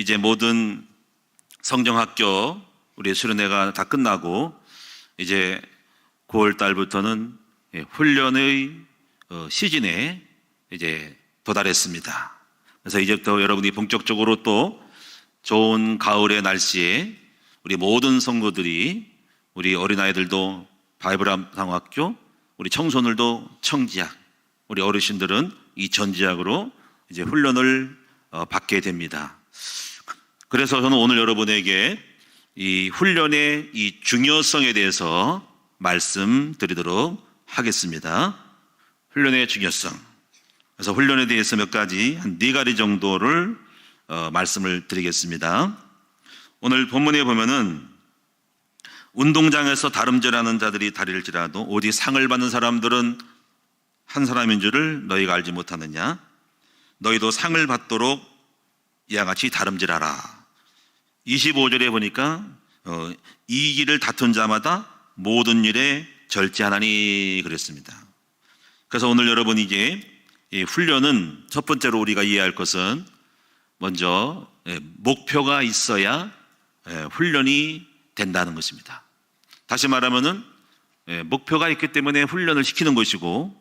이제 모든 성정학교 우리 수련회가 다 끝나고 이제 9월 달부터는 훈련의 시즌에 이제 도달했습니다. 그래서 이제부터 여러분이 본격적으로 또 좋은 가을의 날씨에 우리 모든 성도들이, 우리 어린아이들도 바이블상학교, 우리 청소년들도 청지학, 우리 어르신들은 이 전지학으로 이제 훈련을 받게 됩니다. 그래서 저는 오늘 여러분에게 이 훈련의 이 중요성에 대해서 말씀드리도록 하겠습니다. 훈련의 중요성. 그래서 훈련에 대해서 몇 가지, 한 4가지 정도를 말씀을 드리겠습니다. 오늘 본문에 보면은 운동장에서 다름질하는 자들이 다릴지라도 오직 상을 받는 사람들은 한 사람인 줄을 너희가 알지 못하느냐? 너희도 상을 받도록 이와 같이 다름질하라. 25절에 보니까 이기를 다툰 자마다 모든 일에 절제하나니 그랬습니다. 그래서 오늘 여러분이 이제 이 훈련은 첫 번째로 우리가 이해할 것은 먼저 목표가 있어야 훈련이 된다는 것입니다. 다시 말하면은 목표가 있기 때문에 훈련을 시키는 것이고,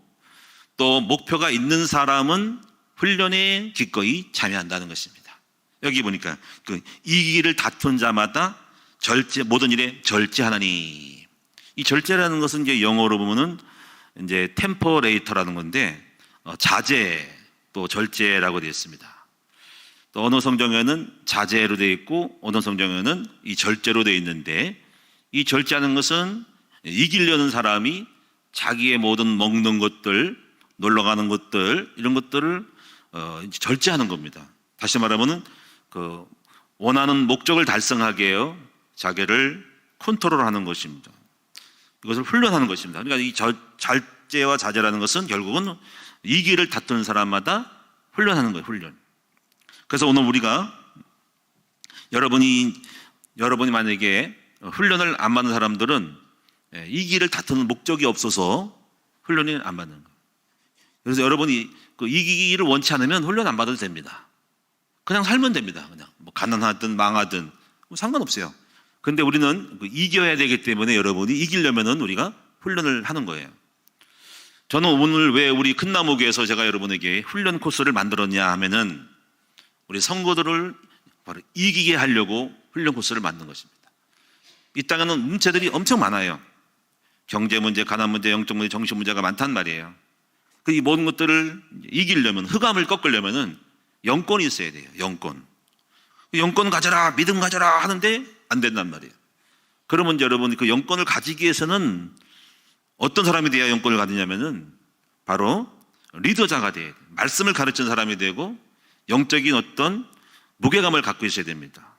또 목표가 있는 사람은 훈련에 기꺼이 참여한다는 것입니다. 여기 보니까 그 이기를 다툰 자마다 모든 일에 절제하나니. 이 절제라는 것은 이제 영어로 보면은 이제 템퍼레이터라는 건데 자제 또 절제라고 되어 있습니다. 또 어느 성경에는 자제로 되어 있고 어느 성경에는 이 절제로 되어 있는데, 이 절제하는 것은 이기려는 사람이 자기의 모든 먹는 것들, 놀러 가는 것들, 이런 것들을 절제하는 겁니다. 다시 말하면은 그 원하는 목적을 달성하게 자기를 컨트롤하는 것입니다. 이것을 훈련하는 것입니다. 그러니까 이 절제와 자제라는 것은 결국은 이기를 다투는 사람마다 훈련하는 거예요. 훈련. 그래서 오늘 우리가 여러분이 만약에 훈련을 안 받는 사람들은 이기를 다투는 목적이 없어서 훈련이 안 받는 거예요. 그래서 여러분이 그 이기기를 원치 않으면 훈련 안 받아도 됩니다. 그냥 살면 됩니다. 그냥 뭐 가난하든 망하든 뭐 상관없어요. 근데 우리는 이겨야 되기 때문에 여러분이 이기려면은 우리가 훈련을 하는 거예요. 저는 오늘 왜 우리 큰나무교에서 제가 여러분에게 훈련 코스를 만들었냐 하면은 우리 성도들을 바로 이기게 하려고 훈련 코스를 만든 것입니다. 이 땅에는 문제들이 엄청 많아요. 경제 문제, 가난 문제, 영적 문제, 정신 문제가 많단 말이에요. 이 모든 것들을 이기려면, 흑암을 꺾으려면은 영권이 있어야 돼요. 영권 가져라, 믿음 가져라 하는데 안 된단 말이에요. 그러면 이제 여러분 그 영권을 가지기 위해서는 어떤 사람이 돼야 영권을 가지냐면은 바로 리더자가 돼야 돼요. 말씀을 가르치는 사람이 되고 영적인 어떤 무게감을 갖고 있어야 됩니다.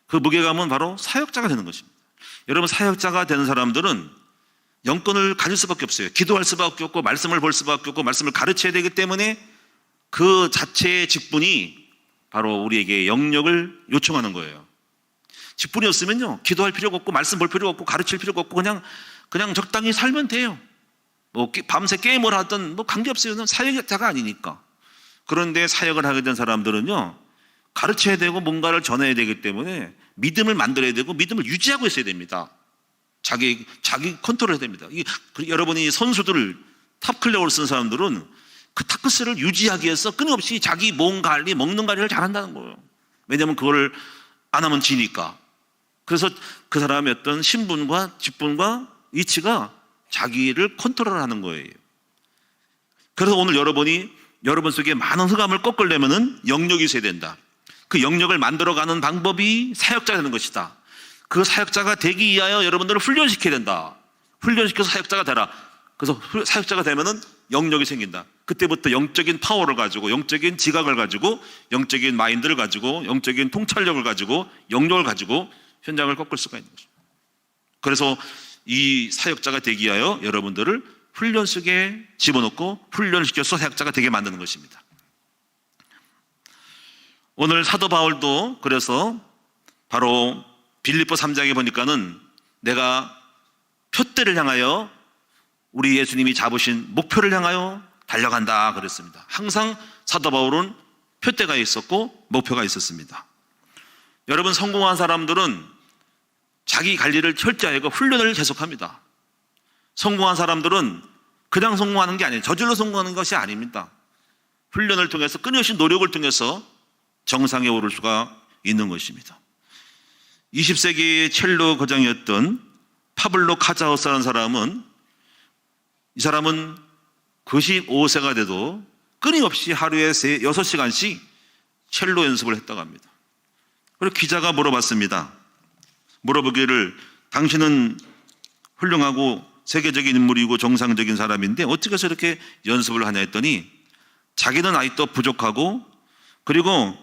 그 무게감은 바로 사역자가 되는 것입니다. 여러분, 사역자가 되는 사람들은 영권을 가질 수밖에 없어요. 기도할 수밖에 없고 말씀을 볼 수밖에 없고 말씀을 가르쳐야 되기 때문에 그 자체의 직분이 바로 우리에게 영역을 요청하는 거예요. 직분이 없으면요, 기도할 필요가 없고 말씀 볼 필요가 없고 가르칠 필요가 없고 그냥 적당히 살면 돼요. 뭐 밤새 게임을 하든 뭐 관계없어요. 사역자가 아니니까. 그런데 사역을 하게 된 사람들은요, 가르쳐야 되고 뭔가를 전해야 되기 때문에 믿음을 만들어야 되고 믿음을 유지하고 있어야 됩니다. 자기 컨트롤 해야 됩니다. 여러분이 선수들을 탑클레어를 쓴 사람들은 그 타크스를 유지하기 위해서 끊임없이 자기 몸 관리, 먹는 관리를 잘한다는 거예요. 왜냐하면 그걸 안 하면 지니까. 그래서 그 사람의 어떤 신분과 직분과 위치가 자기를 컨트롤하는 거예요. 그래서 오늘 여러분 속에 많은 흑암을 꺾으려면은 영역이 있어야 된다. 그 영역을 만들어가는 방법이 사역자가 되는 것이다. 그 사역자가 되기 위하여 여러분들을 훈련시켜야 된다. 훈련시켜서 사역자가 되라. 그래서 사역자가 되면은 영역이 생긴다. 그때부터 영적인 파워를 가지고, 영적인 지각을 가지고, 영적인 마인드를 가지고, 영적인 통찰력을 가지고, 영역을 가지고 현장을 꺾을 수가 있는 것입니다. 그래서 이 사역자가 되기 위하여 여러분들을 훈련 속에 집어넣고 훈련시켜서 사역자가 되게 만드는 것입니다. 오늘 사도 바울도 그래서 바로 빌립보 3장에 보니까는 내가 표대를 향하여, 우리 예수님이 잡으신 목표를 향하여 달려간다 그랬습니다. 항상 사도 바울은 표대가 있었고 목표가 있었습니다. 여러분, 성공한 사람들은 자기 관리를 철저히 하고 훈련을 계속합니다. 성공한 사람들은 그냥 성공하는 게 아니에요. 저절로 성공하는 것이 아닙니다. 훈련을 통해서 끊임없이 노력을 통해서 정상에 오를 수가 있는 것입니다. 20세기 첼로 거장이었던 파블로 카자우스라는 사람은, 이 사람은 95세가 돼도 끊임없이 하루에 6시간씩 첼로 연습을 했다고 합니다. 그리고 기자가 물어봤습니다. 물어보기를, 당신은 훌륭하고 세계적인 인물이고 정상적인 사람인데 어떻게 해서 이렇게 연습을 하냐 했더니, 자기는 아직도 부족하고, 그리고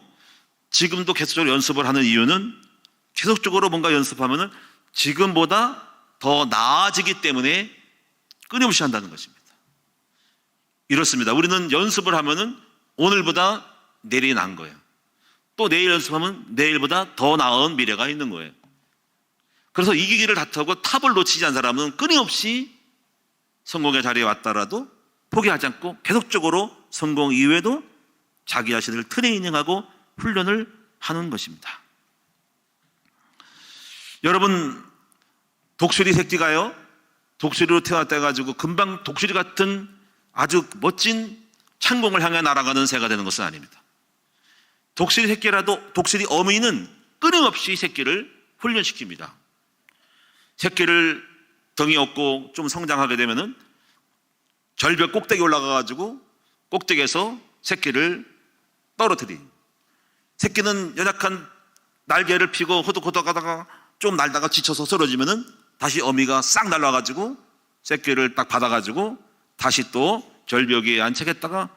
지금도 계속적으로 연습을 하는 이유는 계속적으로 뭔가 연습하면은 지금보다 더 나아지기 때문에 끊임없이 한다는 것입니다. 이렇습니다. 우리는 연습을 하면은 오늘보다 내일이 나은 거예요. 또 내일 연습하면 내일보다 더 나은 미래가 있는 거예요. 그래서 이기기를 다투고 탑을 놓치지 않은 사람은 끊임없이 성공의 자리에 왔더라도 포기하지 않고 계속적으로 성공 이후에도 자기 자신을 트레이닝하고 훈련을 하는 것입니다. 여러분, 독수리 새끼가요, 독수리로 태어났다 해가지고 금방 독수리 같은 아주 멋진 창공을 향해 날아가는 새가 되는 것은 아닙니다. 독수리 새끼라도, 독수리 어미는 끊임없이 새끼를 훈련시킵니다. 새끼를 덩이 얻고 좀 성장하게 되면은 절벽 꼭대기 올라가가지고 꼭대기에서 새끼를 떨어뜨린, 새끼는 연약한 날개를 펴고 호덕호덕 하다가 좀 날다가 지쳐서 쓰러지면은 다시 어미가 싹 날아가지고 새끼를 딱 받아가지고 다시 또 절벽 위에 안착했다가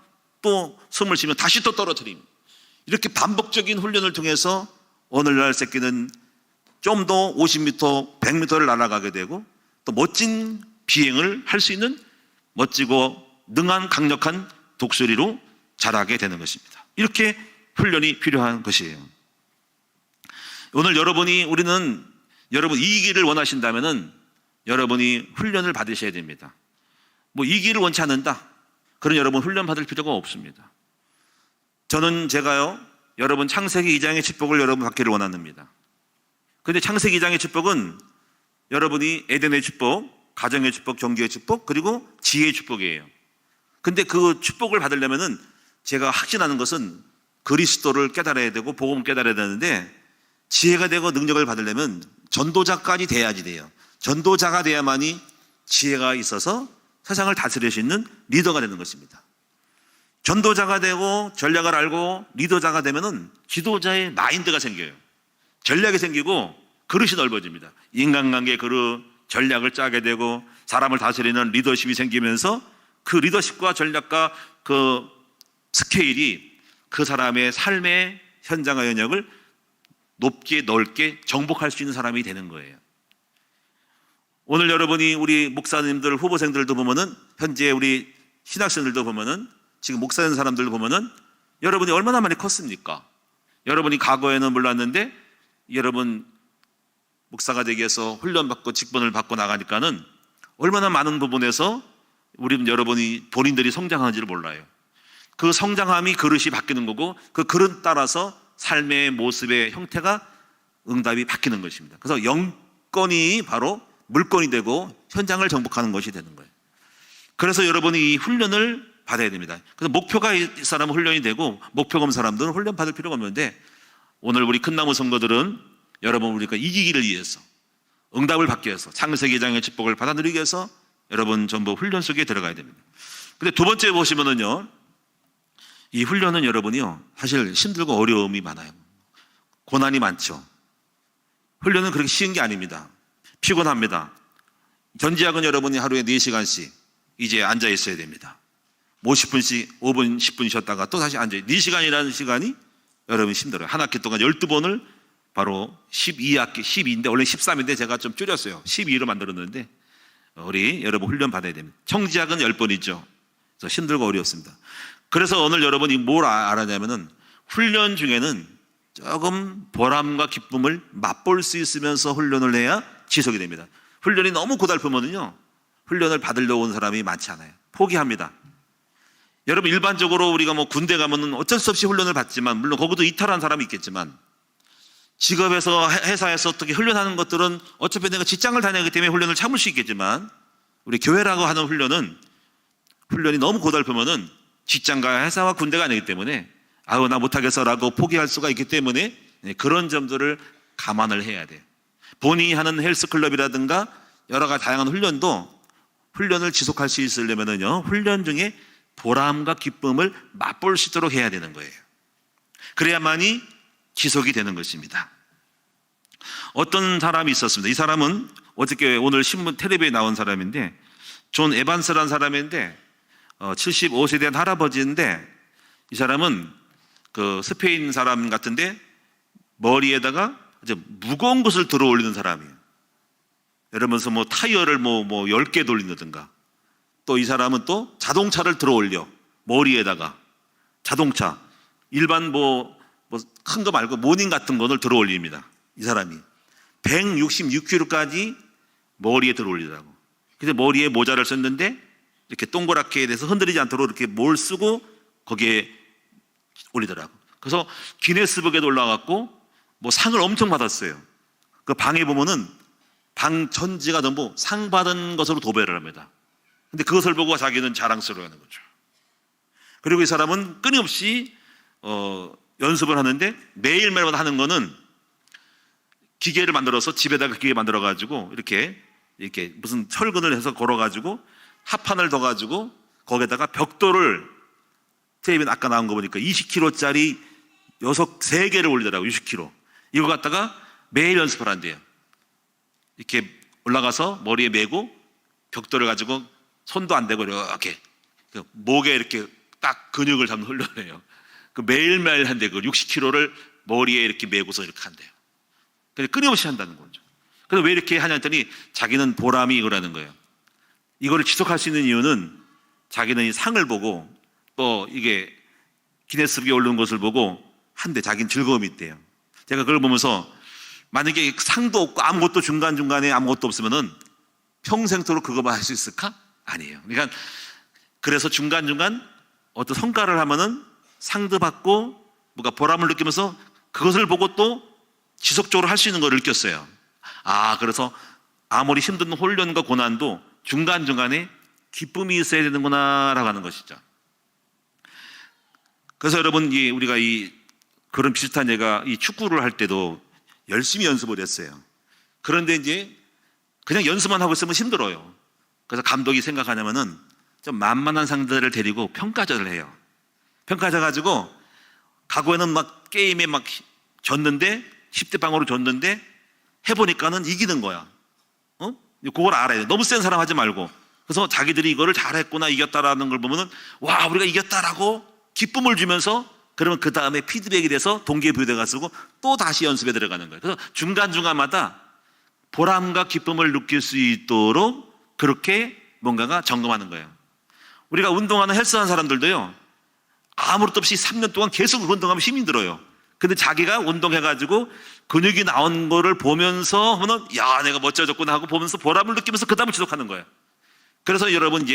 또 숨을 쉬면 다시 또 떨어뜨림. 이렇게 반복적인 훈련을 통해서 오늘날 새끼는 좀 더 50m, 100m를 날아가게 되고 또 멋진 비행을 할 수 있는 멋지고 능한 강력한 독수리로 자라게 되는 것입니다. 이렇게 훈련이 필요한 것이에요. 오늘 우리는 여러분 이기기를 원하신다면은 여러분이 훈련을 받으셔야 됩니다. 뭐 이기기를 원치 않는다, 그런 여러분 훈련 받을 필요가 없습니다. 제가요, 여러분 창세기 2장의 축복을 여러분 받기를 원합니다. 근데 창세기 2장의 축복은 여러분이 에덴의 축복, 가정의 축복, 경제의 축복, 그리고 지혜의 축복이에요. 근데 그 축복을 받으려면은 제가 확신하는 것은 그리스도를 깨달아야 되고 복음을 깨달아야 되는데, 지혜가 되고 능력을 받으려면 전도자까지 돼야지 돼요. 전도자가 돼야만이 지혜가 있어서 세상을 다스릴 수 있는 리더가 되는 것입니다. 전도자가 되고 전략을 알고 리더자가 되면은 지도자의 마인드가 생겨요. 전략이 생기고 그릇이 넓어집니다. 인간관계 그릇, 전략을 짜게 되고 사람을 다스리는 리더십이 생기면서 그 리더십과 전략과 그 스케일이 그 사람의 삶의 현장과 영역을 높게 넓게 정복할 수 있는 사람이 되는 거예요. 오늘 여러분이 우리 목사님들, 후보생들도 보면은, 현재 우리 신학생들도 보면은, 지금 목사된 사람들도 보면은 여러분이 얼마나 많이 컸습니까? 여러분이 과거에는 몰랐는데 여러분 목사가 되기 위해서 훈련받고 직분을 받고 나가니까는 얼마나 많은 부분에서 여러분이 본인들이 성장하는지를 몰라요. 그 성장함이 그릇이 바뀌는 거고 그 그릇 따라서 삶의 모습의 형태가 응답이 바뀌는 것입니다. 그래서 영권이 바로 물건이 되고 현장을 정복하는 것이 되는 거예요. 그래서 여러분이 이 훈련을 받아야 됩니다. 그래서 목표가 이 사람은 훈련이 되고 목표가 없는 사람들은 훈련 받을 필요가 없는데, 오늘 우리 큰나무 선거들은 여러분 우리가 이기기를 위해서, 응답을 받기 위해서, 창세기 2장의 축복을 받아들이기 위해서 여러분 전부 훈련 속에 들어가야 됩니다. 근데 두 번째 보시면은요, 이 훈련은 여러분이요 사실 힘들고 어려움이 많아요. 고난이 많죠. 훈련은 그렇게 쉬운 게 아닙니다. 피곤합니다. 전지학은 여러분이 하루에 4시간씩 이제 앉아 있어야 됩니다. 50분씩 5분 10분 쉬었다가 또 다시 앉아요. 4시간이라는 시간이 여러분 힘들어요. 한 학기 동안 12번을 바로 12학기, 12인데 원래 13인데 제가 좀 줄였어요. 12로 만들었는데 우리 여러분 훈련 받아야 됩니다. 청지학은 10번이죠. 그래서 힘들고 어렵습니다. 그래서 오늘 여러분이 뭘 알았냐면은, 훈련 중에는 조금 보람과 기쁨을 맛볼 수 있으면서 훈련을 해야 지속이 됩니다. 훈련이 너무 고달프면은요, 훈련을 받으려고 온 사람이 많지 않아요. 포기합니다. 여러분 일반적으로 우리가 군대 가면은 어쩔 수 없이 훈련을 받지만, 물론 거기도 이탈한 사람이 있겠지만, 직업에서 회사에서 어떻게 훈련하는 것들은 어차피 내가 직장을 다니기 때문에 훈련을 참을 수 있겠지만 우리 교회라고 하는 훈련이 너무 고달프면은 직장과 회사와 군대가 아니기 때문에 아유 나 못하겠어라고 포기할 수가 있기 때문에 그런 점들을 감안을 해야 돼요. 본인이 하는 헬스클럽이라든가 여러 가지 다양한 훈련을 지속할 수 있으려면은요 훈련 중에 보람과 기쁨을 맛볼 수 있도록 해야 되는 거예요. 그래야만이 지속이 되는 것입니다. 어떤 사람이 있었습니다. 이 사람은 어저께 오늘 신문 텔레비에 나온 사람인데 존 에반스라는 사람인데 75세 된 할아버지인데 이 사람은 그 스페인 사람 같은데 머리에다가 이제 무거운 것을 들어 올리는 사람이에요. 예를 들면서 뭐 타이어를 뭐 10개 돌린다든가 또 이 사람은 또 자동차를 들어 올려 머리에다가 자동차 일반 큰 거 말고 모닝 같은 거를 들어 올립니다. 이 사람이 166kg까지 머리에 들어 올리더라고. 그래서 머리에 모자를 썼는데 이렇게 동그랗게 돼서 흔들리지 않도록 이렇게 뭘 쓰고 거기에 올리더라고. 그래서 기네스북에도 올라갔고 뭐 상을 엄청 받았어요. 그 방에 보면은 방 전지가 전부 상 받은 것으로 도배를 합니다. 근데 그것을 보고 자기는 자랑스러워하는 거죠. 그리고 이 사람은 끊임없이 연습을 하는데 매일매일 하는 거는 기계를 만들어서 집에다가 기계 만들어 가지고 이렇게 무슨 철근을 해서 걸어 가지고 합판을 더 가지고 거기에다가 벽돌을 텔레비전 아까 나온 거 보니까 20kg짜리 3개를 올리더라고. 60kg. 이거 갖다가 매일 연습을 한대요. 이렇게 올라가서 머리에 메고 벽돌을 가지고 손도 안 대고 이렇게 목에 이렇게 딱 근육을 잡는 훈련을 해요. 그 매일매일 한대. 그 60kg를 머리에 이렇게 메고서 이렇게 한대요. 근데 끊임없이 한다는 거죠. 그래서 왜 이렇게 하냐 했더니 자기는 보람이 이거라는 거예요. 이거를 지속할 수 있는 이유는 자기는 이 상을 보고 또 이게 기네스북에 오르는 것을 보고 한데 자기는 즐거움이 있대요. 제가 그걸 보면서 만약에 상도 없고 아무것도 중간중간에 아무것도 없으면은 평생토록 그거만 할 수 있을까? 아니에요. 그러니까 그래서 중간중간 어떤 성과를 하면은 상도 받고 뭔가 보람을 느끼면서 그것을 보고 또 지속적으로 할 수 있는 걸 느꼈어요. 그래서 아무리 힘든 훈련과 고난도 중간중간에 기쁨이 있어야 되는구나 라고 하는 것이죠. 그래서 여러분 우리가 그런 비슷한 예가 이 축구를 할 때도 열심히 연습을 했어요. 그런데 이제 그냥 연습만 하고 있으면 힘들어요. 그래서 감독이 생각하냐면은 좀 만만한 상대를 데리고 평가전을 해요. 평가전 가지고 과거에는 막 게임에 막 졌는데 10대 방으로 졌는데 해보니까는 이기는 거야. 그걸 알아야 돼. 너무 센 사람 하지 말고. 그래서 자기들이 이거를 잘했구나 이겼다라는 걸 보면은 와 우리가 이겼다라고 기쁨을 주면서 그러면 그 다음에 피드백이 돼서 동기부여가 쓰고 또 다시 연습에 들어가는 거예요. 그래서 중간중간마다 보람과 기쁨을 느낄 수 있도록 그렇게 뭔가가 점검하는 거예요. 우리가 운동하는 헬스하는 사람들도요 아무것도 없이 3년 동안 계속 운동하면 힘이 들어요. 근데 자기가 운동해가지고 근육이 나온 거를 보면서 하면은 야 내가 멋져졌구나 하고 보면서 보람을 느끼면서 그 다음을 지속하는 거예요. 그래서 여러분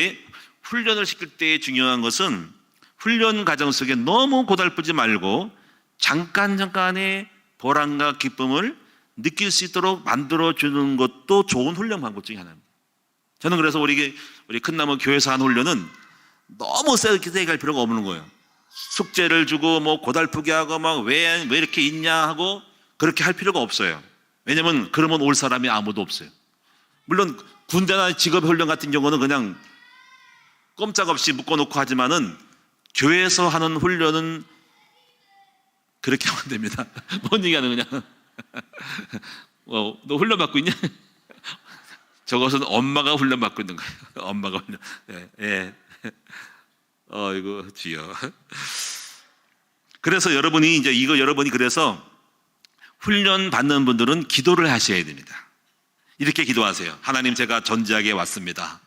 훈련을 시킬 때 중요한 것은 훈련 과정 속에 너무 고달프지 말고 잠깐의 보람과 기쁨을 느낄 수 있도록 만들어주는 것도 좋은 훈련 방법 중에 하나입니다. 저는 그래서 우리 큰나무 교회에서 하는 훈련은 너무 세게 갈 필요가 없는 거예요. 숙제를 주고 고달프게 하고 왜 이렇게 있냐 하고 그렇게 할 필요가 없어요. 왜냐면 그러면 올 사람이 아무도 없어요. 물론 군대나 직업 훈련 같은 경우는 그냥 꼼짝없이 묶어놓고 하지만은 교회에서 하는 훈련은 그렇게 하면 됩니다. 뭔 얘기하는 그냥 너 훈련 받고 있냐? 저것은 엄마가 훈련 받고 있는 거예요. 엄마가 훈련. 예. 이거 주여. 그래서 여러분이 그래서 훈련 받는 분들은 기도를 하셔야 됩니다. 이렇게 기도하세요. 하나님 제가 전지하게 왔습니다.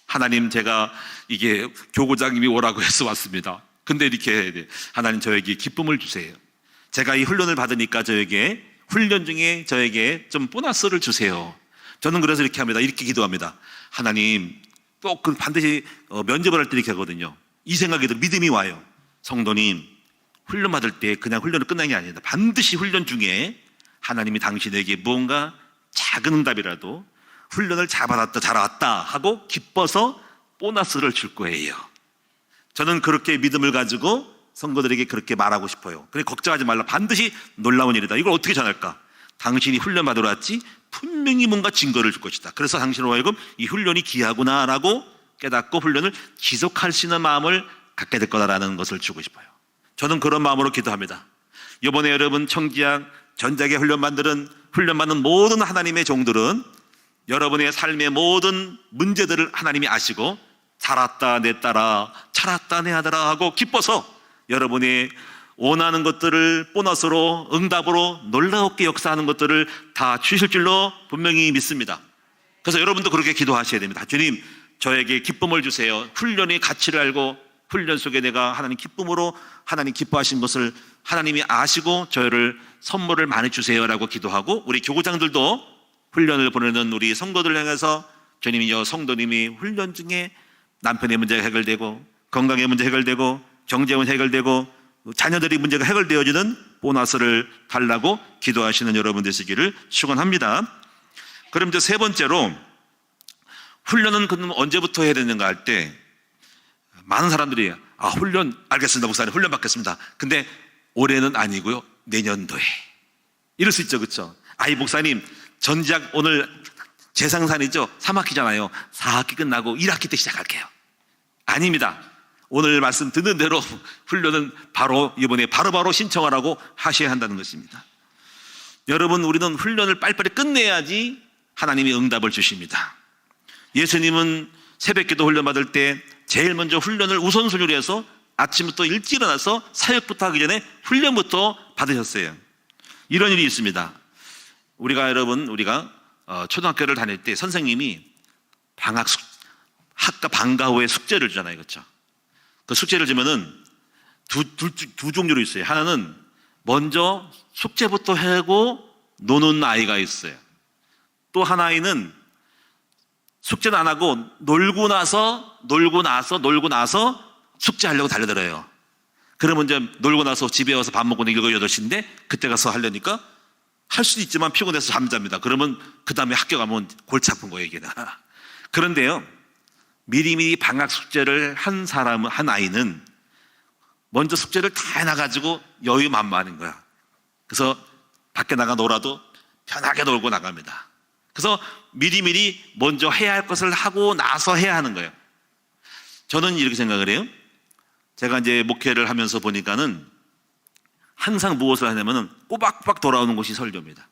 하나님 제가 이게 교구장님이 오라고 해서 왔습니다. 근데 이렇게 해야 돼. 하나님 저에게 기쁨을 주세요. 제가 이 훈련을 받으니까 훈련 중에 저에게 좀 보너스를 주세요. 저는 그래서 이렇게 합니다. 이렇게 기도합니다. 하나님 꼭 반드시 면접을 할 때 이렇게 하거든요. 이 생각이 들어 믿음이 와요. 성도님 훈련 받을 때 그냥 훈련을 끝난 게 아니다. 반드시 훈련 중에 하나님이 당신에게 무언가 작은 응답이라도 훈련을 잘 받았다, 잘 왔다 하고 기뻐서 보너스를 줄 거예요. 저는 그렇게 믿음을 가지고 성도들에게 그렇게 말하고 싶어요. 그래, 걱정하지 말라. 반드시 놀라운 일이다. 이걸 어떻게 전할까? 당신이 훈련 받으러 왔지 분명히 뭔가 증거를 줄 것이다. 그래서 당신으로 하여금 이 훈련이 귀하구나라고 깨닫고 훈련을 지속할 수 있는 마음을 갖게 될 거다라는 것을 주고 싶어요. 저는 그런 마음으로 기도합니다. 이번에 여러분 청지학 전작의 훈련받는 모든 하나님의 종들은 여러분의 삶의 모든 문제들을 하나님이 아시고 살았다 내 딸아, 살았다 내 아들아 하고 기뻐서 여러분이 원하는 것들을 보너스로, 응답으로 놀랍게 역사하는 것들을 다 주실 줄로 분명히 믿습니다. 그래서 여러분도 그렇게 기도하셔야 됩니다. 주님, 저에게 기쁨을 주세요. 훈련의 가치를 알고 훈련 속에 내가 하나님 기쁨으로 하나님 기뻐하신 것을 하나님이 아시고 저를 선물을 많이 주세요라고 기도하고, 우리 교구장들도 훈련을 보내는 우리 성도들 향해서 주님이여, 성도님이 훈련 중에 남편의 문제가 해결되고 건강의 문제 해결되고 경제 문제 해결되고 자녀들의 문제가 해결되어지는 보너스를 달라고 기도하시는 여러분 되시기를 축원합니다. 그럼 이제 세 번째로, 훈련은 그럼 언제부터 해야 되는가 할 때 많은 사람들이 훈련 알겠습니다 목사님, 훈련 받겠습니다. 근데 올해는 아니고요 내년도에 이럴 수 있죠, 그렇죠? 아이 목사님, 전작 오늘 재상산이죠, 3학기잖아요 4학기 끝나고 1학기 때 시작할게요. 아닙니다. 오늘 말씀 듣는 대로 훈련은 바로 이번에 바로바로 신청하라고 하셔야 한다는 것입니다. 여러분, 우리는 훈련을 빨리빨리 끝내야지 하나님이 응답을 주십니다. 예수님은 새벽기도 훈련 받을 때 제일 먼저 훈련을 우선순위로 해서 아침부터 일찍 일어나서 사역부터 하기 전에 훈련부터 받으셨어요. 이런 일이 있습니다. 우리가 초등학교를 다닐 때 선생님이 학과 방과 후에 숙제를 주잖아요, 그렇죠? 그 숙제를 주면은 두 종류로 있어요. 하나는 먼저 숙제부터 하고 노는 아이가 있어요. 또 하나는 숙제는 안 하고 놀고 나서 숙제하려고 달려들어요. 그러면 이제 놀고 나서 집에 와서 밥 먹고 7, 8시인데 그때 가서 하려니까 할 수도 있지만 피곤해서 잠잡니다. 그러면 그 다음에 학교 가면 골치 아픈 거예요, 이게. 그런데요, 미리미리 방학 숙제를 한 아이는 먼저 숙제를 다 해놔가지고 여유 만만한 거야. 그래서 밖에 나가 놀아도 편하게 놀고 나갑니다. 그래서 미리미리 먼저 해야 할 것을 하고 나서 해야 하는 거예요. 저는 이렇게 생각을 해요. 제가 이제 목회를 하면서 보니까는 항상 무엇을 하냐면은 꼬박꼬박 돌아오는 곳이 설교입니다.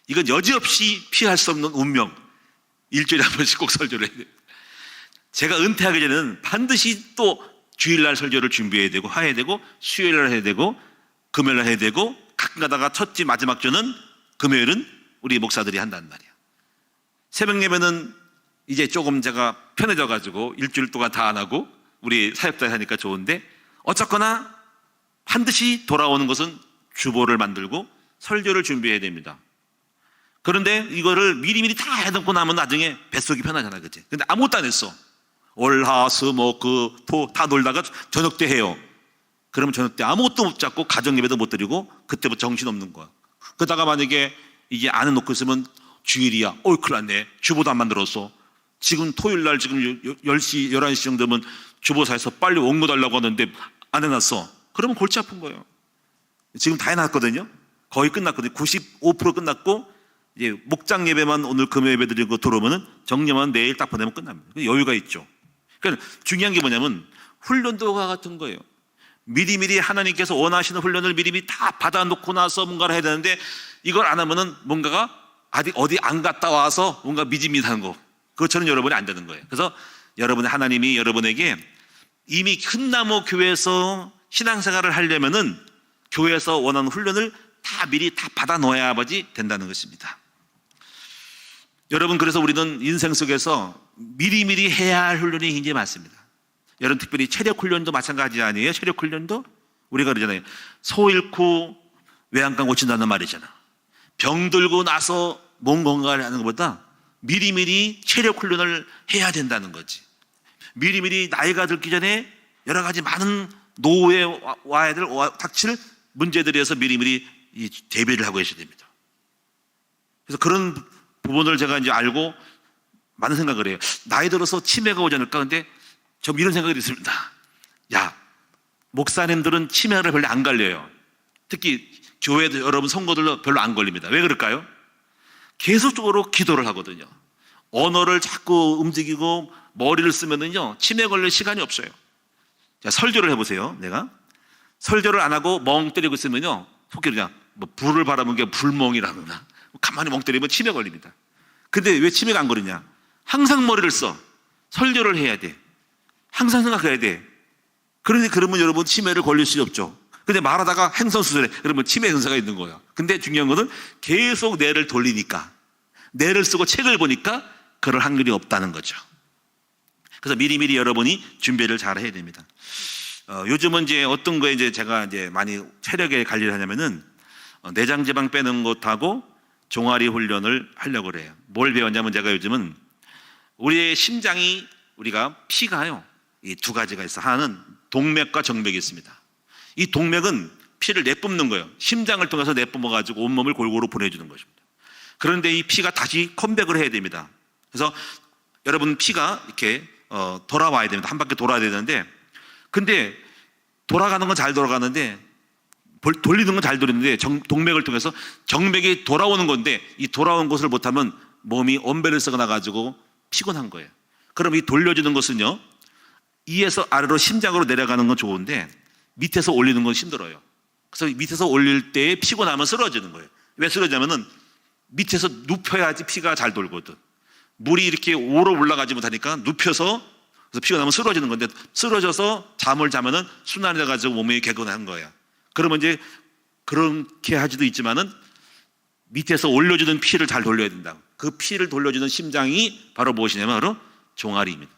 이건 여지없이 피할 수 없는 운명. 일주일에 한 번씩 꼭 설교를 해야 돼요. 제가 은퇴하기 전에는 반드시 또 주일날 설교를 준비해야 되고 해야 되고, 수요일날 해야 되고, 금요일날 해야 되고, 가끔 가다가 첫 주 마지막 주는 금요일은 우리 목사들이 한단 말이에요. 새벽 예배는 이제 조금 제가 편해져가지고 일주일 동안 다 안 하고 우리 사역자 하니까 좋은데, 어쨌거나 반드시 돌아오는 것은 주보를 만들고 설교를 준비해야 됩니다. 그런데 이거를 미리미리 다 해놓고 나면 나중에 뱃속이 편하잖아, 그치? 근데 아무것도 안 했어. 월, 하, 수, 목, 그, 토 다 놀다가 저녁 때 해요. 그러면 저녁 때 아무것도 못 잡고 가정 예배도 못 드리고 그때부터 정신 없는 거야. 그러다가 만약에 이게 안 해놓고 있으면 주일이야. 큰일 났네. 주보도 안 만들었어. 지금 토요일 날 지금 10시, 11시 정도면 주보사에서 빨리 원고 달라고 하는데 안 해놨어. 그러면 골치 아픈 거예요. 지금 다 해놨거든요. 거의 끝났거든요. 95% 끝났고, 이제 목장 예배만 오늘 금요 예배 드리고 들어오면은 정리만 내일 딱 보내면 끝납니다. 여유가 있죠. 그러니까 중요한 게 뭐냐면 훈련도 같은 거예요. 미리미리 하나님께서 원하시는 훈련을 미리미리 다 받아놓고 나서 뭔가를 해야 되는데, 이걸 안 하면은 뭔가가 아직 어디 안 갔다 와서 뭔가 미지미지한 거, 그것처럼 여러분이 안 되는 거예요. 그래서 하나님이 여러분에게 이미 큰 나무 교회에서 신앙생활을 하려면은 교회에서 원하는 훈련을 다 미리 다 받아 놓아야지 된다는 것입니다. 여러분, 그래서 우리는 인생 속에서 미리미리 해야 할 훈련이 굉장히 많습니다. 여러분, 특별히 체력 훈련도 마찬가지 아니에요? 체력 훈련도 우리가 그러잖아요. 소 잃고 외양간 고친다는 말이잖아. 병 들고 나서 몸 건강을 하는 것보다 미리미리 체력 훈련을 해야 된다는 거지. 미리미리 나이가 들기 전에 여러 가지 많은 노후에 닥칠 문제들에 대해서 미리미리 대비를 하고 계셔야 됩니다. 그래서 그런 부분을 제가 이제 알고 많은 생각을 해요. 나이 들어서 치매가 오지 않을까? 근데 좀 이런 생각이 있습니다. 야, 목사님들은 치매를 별로 안 걸려요. 특히 교회도 여러분 성도들도 별로 안 걸립니다. 왜 그럴까요? 계속적으로 기도를 하거든요. 언어를 자꾸 움직이고 머리를 쓰면은요, 치매 걸릴 시간이 없어요. 자, 설교를 해보세요. 내가 설교를 안 하고 멍 때리고 있으면요, 속기 그냥 뭐 불을 바라본 게 불멍이라거나 가만히 멍 때리면 치매 걸립니다. 근데 왜 치매가 안 걸리냐? 항상 머리를 써. 설교를 해야 돼. 항상 생각해야 돼. 그러면 여러분 치매를 걸릴 수 없죠. 근데 말하다가 행선수설해. 그러면 치매 현상가 있는 거예요. 근데 중요한 것은 계속 뇌를 돌리니까, 뇌를 쓰고 책을 보니까 그럴 확률이 없다는 거죠. 그래서 미리미리 여러분이 준비를 잘 해야 됩니다. 요즘은 이제 어떤 거에 이제 제가 이제 많이 체력에 관리를 하냐면은 내장지방 빼는 것하고 종아리 훈련을 하려고 그래요. 뭘 배웠냐면 제가 요즘은 우리의 심장이, 우리가 피가요, 이 두 가지가 있어. 하나는 동맥과 정맥이 있습니다. 이 동맥은 피를 내뿜는 거예요. 심장을 통해서 내뿜어가지고 온몸을 골고루 보내주는 것입니다. 그런데 이 피가 다시 컴백을 해야 됩니다. 그래서 여러분 피가 이렇게 돌아와야 됩니다. 한 바퀴 돌아야 되는데, 근데 돌아가는 건 잘 돌아가는데, 돌리는 건 잘 돌리는데 동맥을 통해서 정맥이 돌아오는 건데, 이 돌아온 것을 못하면 몸이 엄배를 썩어 나가지고 피곤한 거예요. 그럼 이 돌려주는 것은요, 위에서 아래로 심장으로 내려가는 건 좋은데 밑에서 올리는 건 힘들어요. 그래서 밑에서 올릴 때 피곤하면 쓰러지는 거예요. 왜 쓰러지냐면은 밑에서 눕혀야지 피가 잘 돌거든. 물이 이렇게 오로 올라가지 못하니까 눕혀서, 그래서 피곤하면 쓰러지는 건데, 쓰러져서 잠을 자면은 순환이 돼가지고 몸이 개근한 거야. 그러면 이제 그렇게 하지도 있지만은 밑에서 올려주는 피를 잘 돌려야 된다. 그 피를 돌려주는 심장이 바로 무엇이냐면 바로 종아리입니다.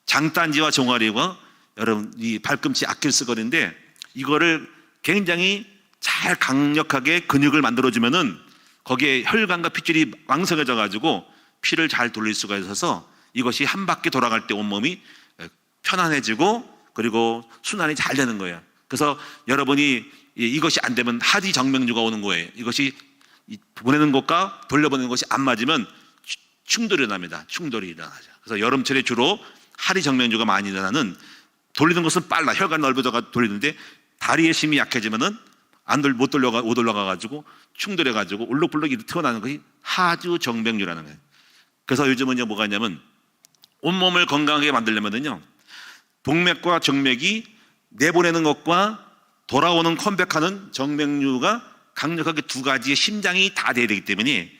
장단지와 종아리와 여러분 이 발꿈치 아킬스건인데, 이거를 굉장히 잘 강력하게 근육을 만들어주면은 거기에 혈관과 핏줄이 왕성해져 가지고 피를 잘 돌릴 수가 있어서 이것이 한 바퀴 돌아갈 때 온몸이 편안해지고 그리고 순환이 잘 되는 거예요. 그래서 여러분이 이것이 안 되면 하지 정맥류가 오는 거예요. 이것이 보내는 것과 돌려보내는 것이 안 맞으면 충돌이 일어납니다. 충돌이 일어나죠. 그래서 여름철에 주로 하리 정맥류가 많이 일어나는, 돌리는 것은 빨라. 혈관 넓어져가 돌리는데 다리의 힘이 약해지면은 못 올라가 가지고 충돌해 가지고 울럭불럭 튀어나오는 것이 하주 정맥류라는 거예요. 그래서 요즘은 뭐가 있냐면 온몸을 건강하게 만들려면은요, 동맥과 정맥이 내보내는 것과 돌아오는 컴백하는 정맥류가 강력하게 두 가지의 심장이 다 돼야 되기 때문에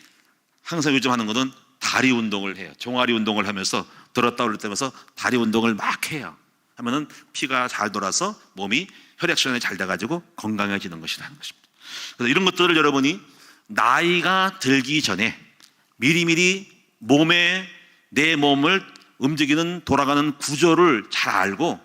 항상 요즘 하는 것은 다리 운동을 해요. 종아리 운동을 하면서 들었다 올렸다면서 다리 운동을 막 해요. 하면은 피가 잘 돌아서 몸이 혈액순환이 잘 돼가지고 건강해지는 것이라는 것입니다. 그래서 이런 것들을 여러분이 나이가 들기 전에 미리미리 내 몸을 움직이는 돌아가는 구조를 잘 알고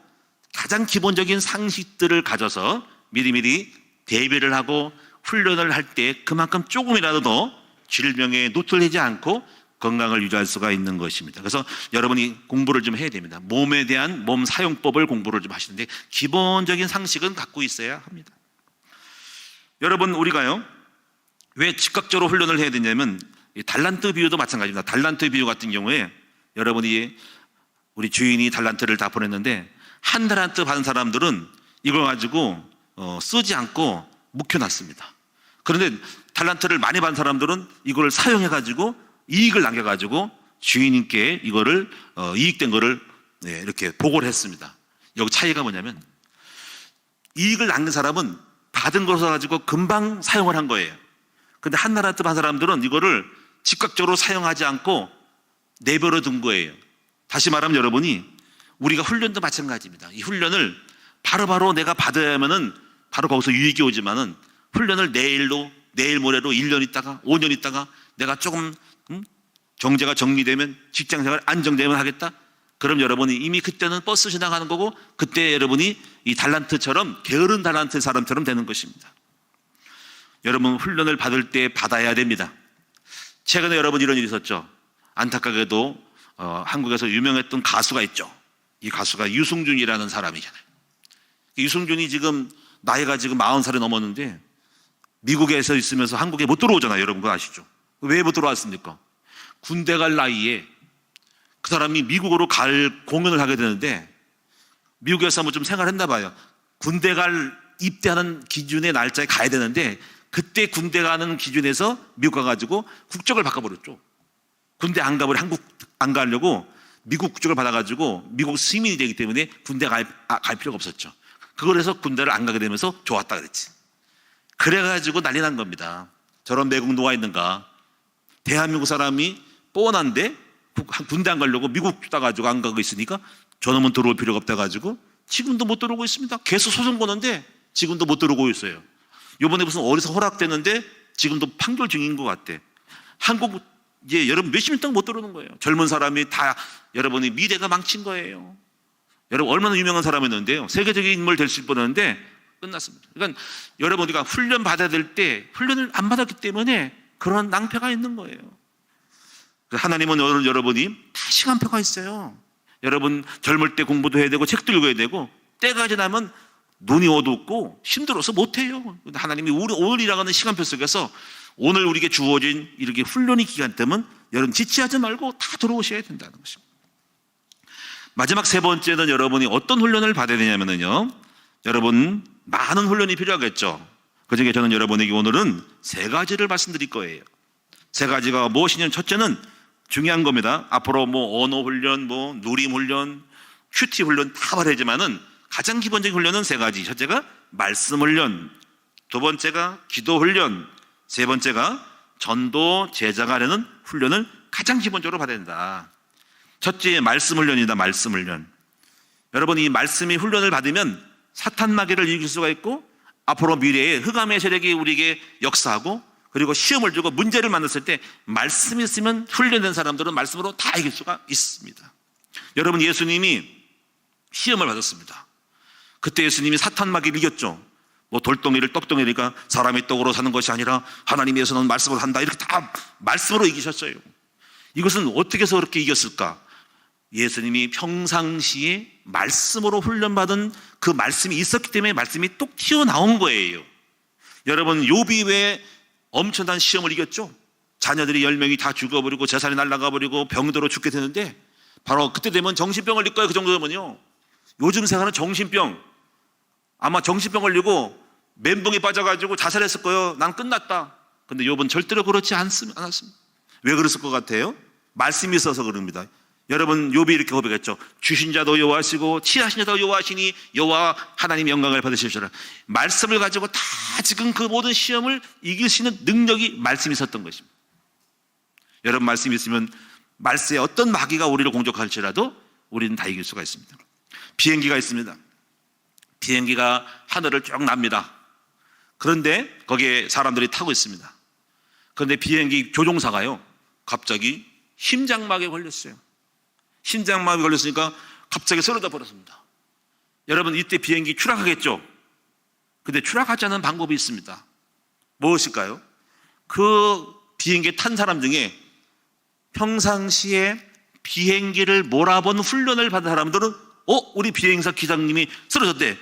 가장 기본적인 상식들을 가져서 미리미리 대비를 하고 훈련을 할 때 그만큼 조금이라도 더 질병에 노출되지 않고 건강을 유지할 수가 있는 것입니다. 그래서 여러분이 공부를 좀 해야 됩니다. 몸에 대한 몸 사용법을 공부를 좀 하시는데 기본적인 상식은 갖고 있어야 합니다. 여러분, 우리가요, 왜 즉각적으로 훈련을 해야 되냐면 달란트 비유도 마찬가지입니다. 달란트 비유 같은 경우에 여러분이 우리 주인이 달란트를 다 보냈는데 한 달란트 받은 사람들은 이걸 가지고 쓰지 않고 묵혀놨습니다. 그런데 달란트를 많이 받은 사람들은 이걸 사용해가지고 이익을 남겨가지고 주인님께 이거를 이익된 거를 이렇게 보고를 했습니다. 여기 차이가 뭐냐면 이익을 남긴 사람은 받은 것을 가지고 금방 사용을 한 거예요. 그런데 한 달란트 받은 사람들은 이거를 즉각적으로 사용하지 않고 내버려 둔 거예요. 다시 말하면 여러분이 우리가 훈련도 마찬가지입니다. 이 훈련을 바로바로 내가 받아야면은 바로 거기서 유익이 오지만은 훈련을 내일 모레로 1년 있다가 5년 있다가 내가 조금 경제가 정리되면 직장생활 안정되면 하겠다. 그럼 여러분이 이미 그때는 버스 지나가는 거고 그때 여러분이 이 달란트처럼 게으른 달란트 사람처럼 되는 것입니다. 여러분 훈련을 받을 때 받아야 됩니다. 최근에 여러분 이런 일이 있었죠. 안타깝게도 한국에서 유명했던 가수가 있죠. 이 가수가 유승준이라는 사람이잖아요. 유승준이 지금 나이가 지금 40살이 넘었는데 미국에서 있으면서 한국에 못 들어오잖아요. 여러분 그거 아시죠? 왜 못 들어왔습니까? 군대 갈 나이에 그 사람이 미국으로 갈 공연을 하게 되는데 미국에서 뭐 좀 생활했나 봐요. 군대 갈 입대하는 기준의 날짜에 가야 되는데 그때 군대 가는 기준에서 미국 가가지고 국적을 바꿔버렸죠. 군대 안 가버려 한국 안 가려고 미국 국적을 받아가지고 미국 시민이 되기 때문에 군대 갈 필요가 없었죠. 그걸 해서 군대를 안 가게 되면서 좋았다 그랬지. 그래가지고 난리 난 겁니다. 저런 매국 누가 있는가. 대한민국 사람이 뻔한데 군대 안 가려고 미국 따가지고 안 가고 있으니까 저놈은 들어올 필요가 없다 가지고 지금도 못 들어오고 있습니다. 계속 소송 거는데 지금도 못 들어오고 있어요. 이번에 무슨 어디서 허락됐는데 지금도 판결 중인 것 같대. 한국 이제 여러분 몇십 년 동안 못 들어오는 거예요. 젊은 사람이 다 여러분이 미래가 망친 거예요. 여러분 얼마나 유명한 사람이었는데요. 세계적인 인물 될 수 뻔했는데 끝났습니다. 그러니까 여러분 우리가 훈련 받아야 될 때 훈련을 안 받았기 때문에 그런 낭패가 있는 거예요. 하나님은 여러분이 다 시간표가 있어요. 여러분 젊을 때 공부도 해야 되고 책도 읽어야 되고 때가 지나면 눈이 어둡고 힘들어서 못해요. 하나님이 오늘이라고 하는 시간표 속에서 오늘 우리에게 주어진 이렇게 훈련의 기간 때문에 여러분 지체하지 말고 다 들어오셔야 된다는 것입니다. 마지막 세 번째는 여러분이 어떤 훈련을 받아야 되냐면요, 여러분 많은 훈련이 필요하겠죠. 그중에 저는 여러분에게 오늘은 세 가지를 말씀드릴 거예요. 세 가지가 무엇이냐면 첫째는 중요한 겁니다. 앞으로 뭐 언어 훈련, 뭐 누림 훈련, 큐티 훈련 다 말하지만은 가장 기본적인 훈련은 세 가지. 첫째가 말씀 훈련, 두 번째가 기도 훈련, 세 번째가 전도 제자가 하려는 훈련을 가장 기본적으로 받아야 된다. 첫째 말씀 훈련이다. 말씀 훈련. 여러분 이 말씀이 훈련을 받으면 사탄 마귀를 이길 수가 있고 앞으로 미래에 흑암의 세력이 우리에게 역사하고 그리고 시험을 주고 문제를 만났을 때 말씀이 있으면 훈련된 사람들은 말씀으로 다 이길 수가 있습니다. 여러분 예수님이 시험을 받았습니다. 그때 예수님이 사탄 마귀를 이겼죠. 뭐 돌덩이를 떡덩이니까 사람이 떡으로 사는 것이 아니라 하나님께서는 말씀으로 산다. 이렇게 다 말씀으로 이기셨어요. 이것은 어떻게 해서 그렇게 이겼을까? 예수님이 평상시에 말씀으로 훈련받은 그 말씀이 있었기 때문에 말씀이 똑 튀어나온 거예요. 여러분 욥이 왜 엄청난 시험을 이겼죠? 자녀들이 10명이 다 죽어버리고 재산이 날아가버리고 병들어 죽게 되는데 바로 그때 되면 정신병을 릴 거예요. 그 정도면요. 요즘 생활은 정신병, 아마 정신병 걸리고 멘붕에 빠져가지고 자살했을 거예요. 난 끝났다. 근데 욥은 절대로 그렇지 않았습니다. 왜 그랬을 것 같아요? 말씀이 있어서 그럽니다. 여러분 욥이 이렇게 고백했죠. 주신 자도 여호와시고 취하신 자도 여호와시니 여호와 하나님 영광을 받으십시오라. 말씀을 가지고 다 지금 그 모든 시험을 이길 수 있는 능력이 말씀이 있었던 것입니다. 여러분 말씀이 있으면 말세에 어떤 마귀가 우리를 공격할지라도 우리는 다 이길 수가 있습니다. 비행기가 있습니다. 비행기가 하늘을 쭉 납니다. 그런데 거기에 사람들이 타고 있습니다. 그런데 비행기 조종사가요 갑자기 심장마비에 걸렸어요. 심장마비 걸렸으니까 갑자기 쓰러져 버렸습니다. 여러분 이때 비행기 추락하겠죠? 근데 추락하지 않은 방법이 있습니다. 무엇일까요? 그 비행기에 탄 사람 중에 평상시에 비행기를 몰아본 훈련을 받은 사람들은 우리 비행사 기장님이 쓰러졌대.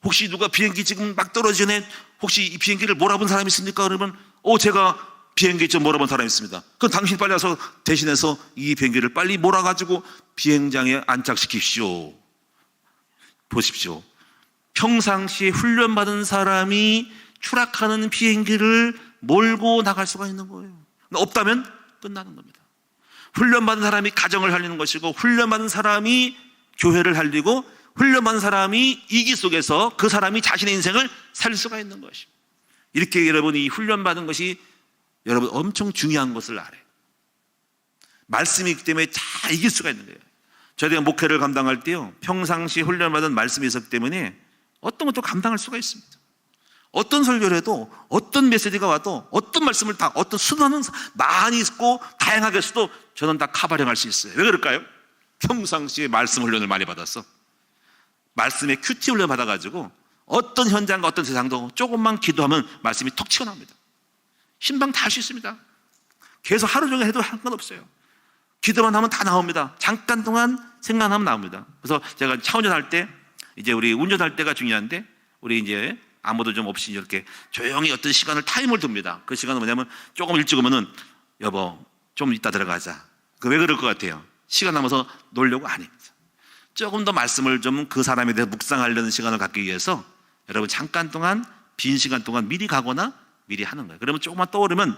혹시 누가 비행기 지금 막 떨어지네 혹시 이 비행기를 몰아본 사람이 있습니까? 그러면 제가 비행기 좀 몰아본 사람이 있습니다. 그럼 당신 빨리 와서 대신해서 이 비행기를 빨리 몰아가지고 비행장에 안착시키십시오. 보십시오. 평상시에 훈련받은 사람이 추락하는 비행기를 몰고 나갈 수가 있는 거예요. 없다면 끝나는 겁니다. 훈련받은 사람이 가정을 살리는 것이고 훈련받은 사람이 교회를 살리고 훈련받은 사람이 이기 속에서 그 사람이 자신의 인생을 살 수가 있는 것입니다. 이렇게 여러분이 훈련받은 것이 여러분 엄청 중요한 것을 알아요. 말씀이 있기 때문에 다 이길 수가 있는 거예요. 저희가 목회를 감당할 때요 평상시 훈련받은 말씀이 있었기 때문에 어떤 것도 감당할 수가 있습니다. 어떤 설교를 해도 어떤 메시지가 와도 어떤 말씀을 다 어떤 수단은 많이 있고 다양하게 써도 저는 다 카바링할 수 있어요. 왜 그럴까요? 평상시에 말씀 훈련을 많이 받았어. 말씀에 큐티 훈련 받아가지고 어떤 현장과 어떤 세상도 조금만 기도하면 말씀이 톡 튀어나옵니다. 신방 다 할 수 있습니다. 계속 하루 종일 해도 상관없어요. 기도만 하면 다 나옵니다. 잠깐 동안 생각하면 나옵니다. 그래서 제가 차 운전할 때 이제 우리 운전할 때가 중요한데 우리 이제 아무도 좀 없이 이렇게 조용히 어떤 시간을 타임을 둡니다. 그 시간은 뭐냐면 조금 일찍 오면은 여보 좀 이따 들어가자. 왜 그럴 것 같아요? 시간 남아서 놀려고 아닙니다. 조금 더 말씀을 좀 그 사람에 대해서 묵상하려는 시간을 갖기 위해서 여러분 잠깐 동안, 빈 시간 동안 미리 가거나 미리 하는 거예요. 그러면 조금만 떠오르면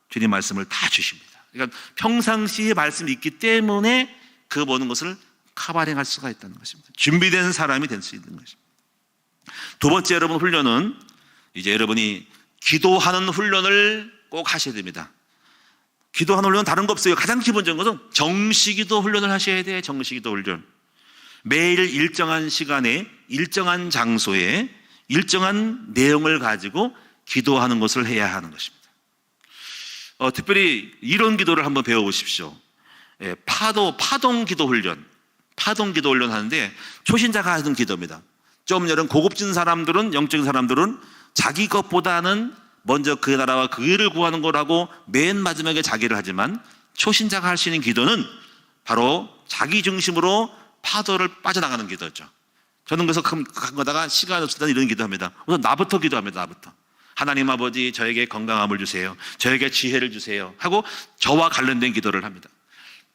주님 말씀을 다 주십니다. 그러니까 평상시에 말씀이 있기 때문에 그 모든 것을 커버링할 수가 있다는 것입니다. 준비된 사람이 될 수 있는 것입니다. 두 번째 여러분 훈련은 이제 여러분이 기도하는 훈련을 꼭 하셔야 됩니다. 기도하는 훈련은 다른 거 없어요. 가장 기본적인 것은 정시기도 훈련을 하셔야 돼요. 정시기도 훈련. 매일 일정한 시간에 일정한 장소에 일정한 내용을 가지고 기도하는 것을 해야 하는 것입니다. 특별히 이런 기도를 한번 배워보십시오. 파동 기도 훈련. 파동 기도 훈련 하는데 초신자가 하는 기도입니다. 좀 여러분 고급진 사람들은, 영적인 사람들은 자기 것보다는 먼저 그 나라와 그 일을 구하는 거라고 맨 마지막에 자기를 하지만 초신자가 할 수 있는 기도는 바로 자기 중심으로 파도를 빠져나가는 기도죠. 저는 그래서 가다가 시간 없을 때는 이런 기도합니다. 우선 나부터 기도합니다. 나부터. 하나님 아버지 저에게 건강함을 주세요. 저에게 지혜를 주세요. 하고 저와 관련된 기도를 합니다.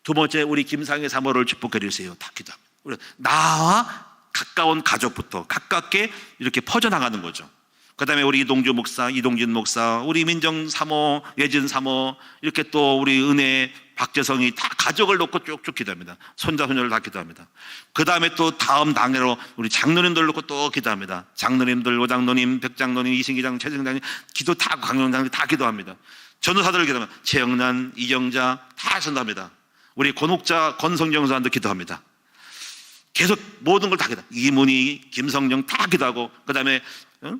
두 번째 우리 김상의 사모를 축복해 주세요. 다 기도합니다. 나와 가까운 가족부터 가깝게 이렇게 퍼져나가는 거죠. 그 다음에 우리 이동주 목사, 이동진 목사, 우리 민정 사모, 예진 사모, 이렇게 또 우리 은혜, 박재성이 다 가족을 놓고 쭉쭉 기도합니다. 손자, 손녀를 다 기도합니다. 그 다음에 또 다음 당회로 우리 장로님들 놓고 또 기도합니다. 장로님들, 오장로님, 백장로님, 이신기장, 최정장님, 기도 다, 강용장님 다 기도합니다. 전도사들을 기도합니다. 최영란, 이경자 다 전도합니다. 우리 권옥자, 권성정사한테 기도합니다. 계속 모든 걸 다 기도. 이문희, 김성령 다 기도하고, 그 다음에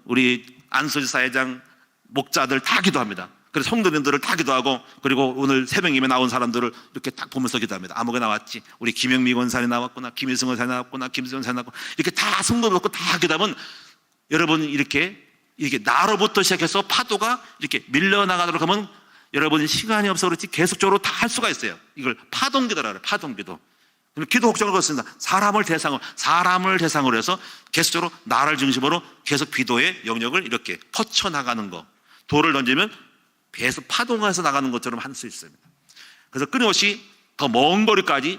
우리 안수지 사회장, 목자들 다 기도합니다. 그래서 성도님들을 다 기도하고, 그리고 오늘 새벽임에 나온 사람들을 이렇게 딱 보면서 기도합니다. 아무개 나왔지? 우리 김영미 권사님 나왔구나, 김일승 권사님 나왔구나, 김수현 권사님 나왔구나, 이렇게 다 성도 놓고 다 기도하면 여러분 이렇게 나로부터 시작해서 파도가 이렇게 밀려나가도록 하면 여러분 시간이 없어 그렇지 계속적으로 다 할 수가 있어요. 이걸 파동기도라 그래요. 파동기도. 기도 혹정을 그렇습니다. 사람을 대상으로 해서 계속적으로 나를 중심으로 계속 기도의 영역을 이렇게 퍼쳐나가는 거. 돌을 던지면 배에서 파동해서 나가는 것처럼 할 수 있습니다. 그래서 끊임없이 더 먼 거리까지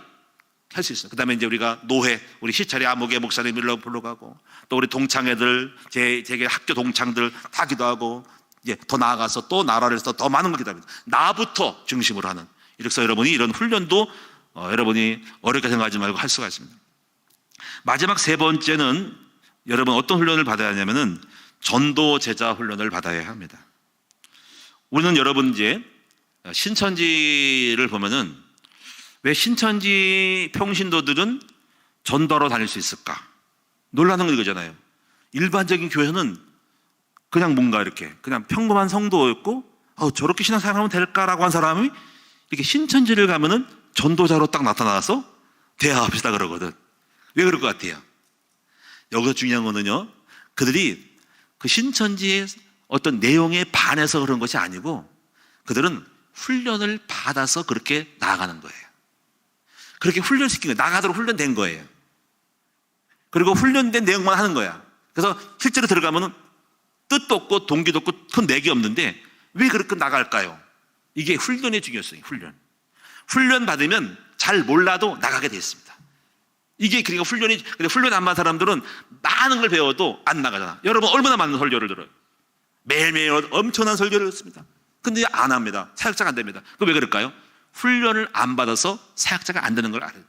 할 수 있어요. 그 다음에 이제 우리가 노회, 우리 시찰이 아무개 목사님 일로 불러가고, 또 우리 동창회들, 제게 학교 동창들 다 기도하고, 이제 더 나아가서 또 나라를 해서 더 많은 걸 기도합니다. 나부터 중심으로 하는. 이렇게 여러분이 이런 훈련도 여러분이 어렵게 생각하지 말고 할 수가 있습니다. 마지막 세 번째는 여러분 어떤 훈련을 받아야 하냐면은 전도 제자 훈련을 받아야 합니다. 우리는 여러분 이제 신천지를 보면은 왜 신천지 평신도들은 전도하러 다닐 수 있을까? 놀라는 거 이거잖아요. 일반적인 교회는 그냥 뭔가 이렇게 그냥 평범한 성도였고 저렇게 신앙생활하면 될까라고 한 사람이 이렇게 신천지를 가면은 전도자로 딱 나타나서 대화합시다 그러거든. 왜 그럴 것 같아요? 여기서 중요한 거는요, 그들이 그 신천지의 어떤 내용에 반해서 그런 것이 아니고 그들은 훈련을 받아서 그렇게 나아가는 거예요. 그렇게 훈련시킨 거예요. 나가도록 훈련된 거예요. 그리고 훈련된 내용만 하는 거야. 그래서 실제로 들어가면은 뜻도 없고 동기도 없고 큰 내기 없는데 왜 그렇게 나갈까요? 이게 훈련의 중요성이에요. 훈련 받으면 잘 몰라도 나가게 되어 있습니다. 이게 그러니까 훈련 안 받은 사람들은 많은 걸 배워도 안 나가잖아. 여러분 얼마나 많은 설교를 들어요. 매일매일 엄청난 설교를 듣습니다. 근데 안 합니다. 사역자가 안 됩니다. 그럼 왜 그럴까요? 훈련을 안 받아서 사역자가 안 되는 걸 알아요.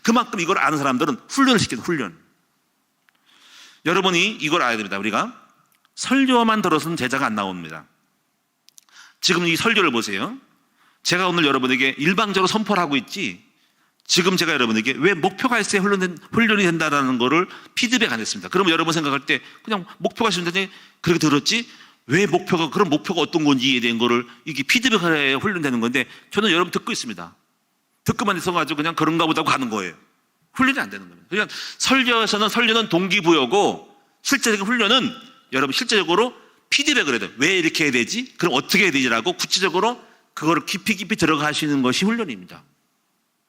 그만큼 이걸 아는 사람들은 훈련을 시키는 훈련. 여러분이 이걸 알아야 됩니다. 우리가 설교만 들어서는 제자가 안 나옵니다. 지금 이 설교를 보세요. 제가 오늘 여러분에게 일방적으로 선포를 하고 있지, 지금 제가 여러분에게 왜 목표가 있어야 훈련이 된다는 거를 피드백 안 했습니다. 그러면 여러분 생각할 때 그냥 목표가 있는데 그렇게 들었지, 왜 그런 목표가 어떤 건지에 대한 거를 이게 피드백을 해야 훈련되는 건데, 저는 여러분 듣고 있습니다. 듣고만 있어가지고 그냥 그런가 보다 하고 가는 거예요. 훈련이 안 되는 겁니다. 그냥 설교는 동기부여고, 실제적인 훈련은 여러분 실제적으로 피드백을 해야 돼요. 왜 이렇게 해야 되지? 그럼 어떻게 해야 되지라고 구체적으로 그거를 깊이 들어가시는 것이 훈련입니다.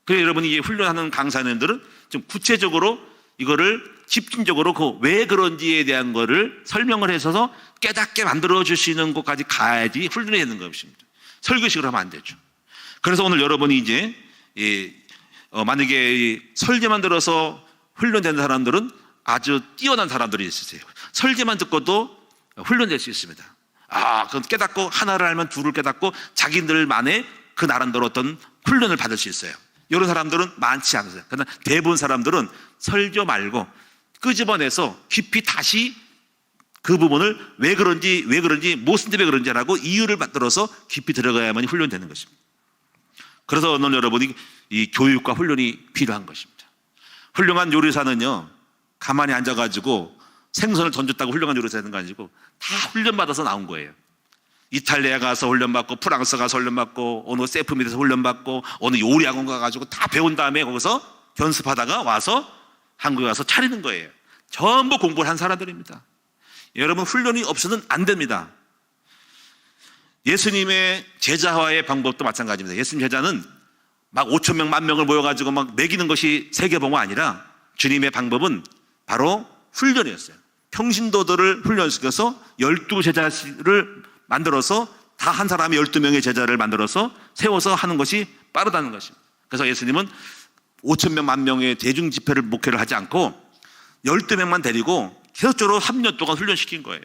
그래서 여러분이 이게 훈련하는 강사님들은 좀 구체적으로 이거를 집중적으로 왜 그런지에 대한 거를 설명을 해서 깨닫게 만들어 주시는 곳까지 가야지 훈련이 되는 것입니다. 설교식으로 하면 안 되죠. 그래서 오늘 여러분이 이제 만약에 설계만 들어서 훈련된 사람들은 아주 뛰어난 사람들이 있으세요. 설계만 듣고도 훈련될 수 있습니다. 그건 깨닫고 하나를 알면 둘을 깨닫고 자기들만의 그 나름대로 어떤 훈련을 받을 수 있어요. 이런 사람들은 많지 않으세요. 그러나 대부분 사람들은 설교 말고 끄집어내서 깊이 다시 그 부분을 왜 그런지 무슨 때문에 그런지라고 이유를 만들어서 깊이 들어가야만 훈련되는 것입니다. 그래서 오늘 여러분이 이 교육과 훈련이 필요한 것입니다. 훌륭한 요리사는요, 가만히 앉아가지고 생선을 던졌다고 훌륭한 요리사 되는 거 아니고 다 훈련받아서 나온 거예요. 이탈리아 가서 훈련받고, 프랑스 가서 훈련받고, 어느 세프미에서 훈련받고, 어느 요리학원 가가지고 다 배운 다음에 거기서 연습하다가 와서 한국에 와서 차리는 거예요. 전부 공부를 한 사람들입니다. 여러분, 훈련이 없어서는 안 됩니다. 예수님의 제자화의 방법도 마찬가지입니다. 예수님 제자는 막 5천 명, 10,000명을 모여가지고 막 먹이는 것이 세계봉화 아니라 주님의 방법은 바로 훈련이었어요. 평신도들을 훈련시켜서 12제자를 만들어서 다 한 사람이 12명의 제자를 만들어서 세워서 하는 것이 빠르다는 것입니다. 그래서 예수님은 5,000명, 10,000명의 대중 집회를 목회를 하지 않고 12명만 데리고 계속적으로 3년 동안 훈련시킨 거예요.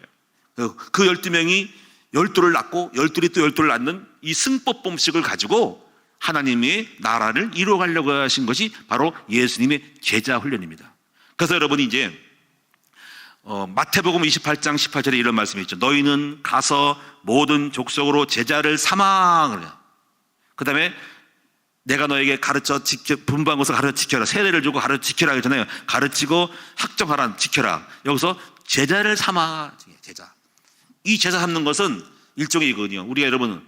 그 12명이 12를 낳고 12이 또 12를 낳는 이 승법 법칙을 가지고 하나님의 나라를 이루어가려고 하신 것이 바로 예수님의 제자 훈련입니다. 그래서 여러분이 이제 마태복음 28장 18절에 이런 말씀이 있죠. 너희는 가서 모든 족속으로 제자를 삼아. 그 다음에 내가 너에게 가르쳐 분부한 것을 가르쳐 지켜라. 세례를 주고 가르쳐 지켜라 하잖아요. 가르치고 학정하라, 지켜라. 여기서 제자를 삼아. 제자. 이 제자 삼는 것은 일종의 이거든요. 우리가 여러분